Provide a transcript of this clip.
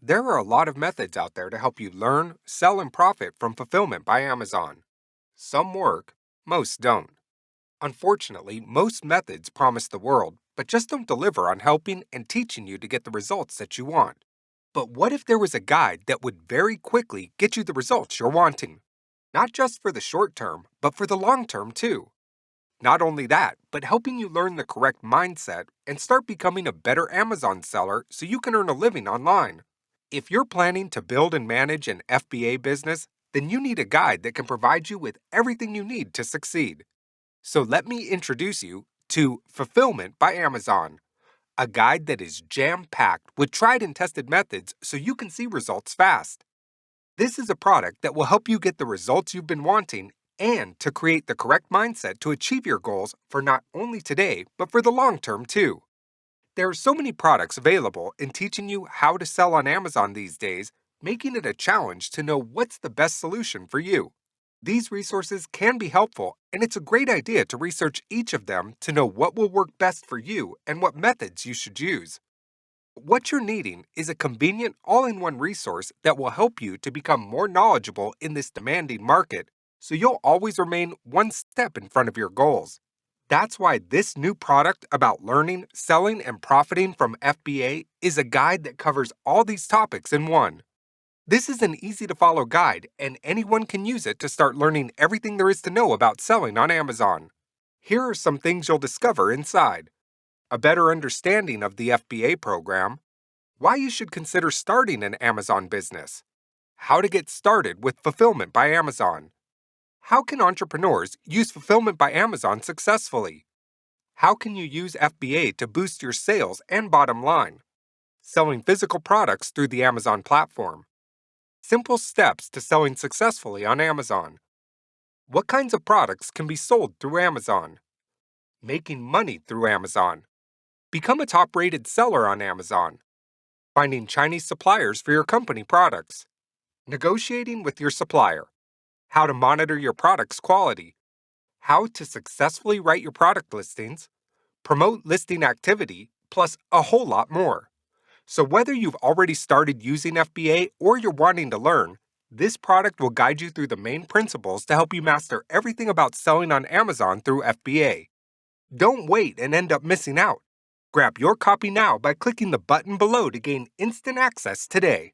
There are a lot of methods out there to help you learn, sell, and profit from fulfillment by Amazon. Some work, most don't. Unfortunately, most methods promise the world, but just don't deliver on helping and teaching you to get the results that you want. But what if there was a guide that would very quickly get you the results you're wanting? Not just for the short term, but for the long term too. Not only that, but helping you learn the correct mindset and start becoming a better Amazon seller so you can earn a living online. If you're planning to build and manage an FBA business, then you need a guide that can provide you with everything you need to succeed. So let me introduce you to Fulfillment by Amazon, a guide that is jam packed with tried and tested methods so you can see results fast. This is a product that will help you get the results you've been wanting and to create the correct mindset to achieve your goals for not only today, but for the long term too. There are so many products available in teaching you how to sell on Amazon these days, making it a challenge to know what's the best solution for you. These resources can be helpful, and it's a great idea to research each of them to know what will work best for you and what methods you should use. What you're needing is a convenient all in one resource that will help you to become more knowledgeable in this demanding market so you'll always remain one step in front of your goals. That's why this new product about learning, selling, and profiting from FBA is a guide that covers all these topics in one. This is an easy to follow guide, and anyone can use it to start learning everything there is to know about selling on Amazon. Here are some things you'll discover inside: a better understanding of the FBA program, why you should consider starting an Amazon business, how to get started with Fulfillment by Amazon, how can entrepreneurs use Fulfillment by Amazon successfully, how can you use FBA to boost your sales and bottom line, selling physical products through the Amazon platform, simple steps to selling successfully on Amazon, what kinds of products can be sold through Amazon, making money through Amazon, become a top rated seller on Amazon, finding Chinese suppliers for your company products, negotiating with your supplier, how to monitor your product's quality, how to successfully write your product listings, promote listing activity, plus a whole lot more. So, whether you've already started using FBA or you're wanting to learn, this product will guide you through the main principles to help you master everything about selling on Amazon through FBA. Don't wait and end up missing out. Grab your copy now by clicking the button below to gain instant access today.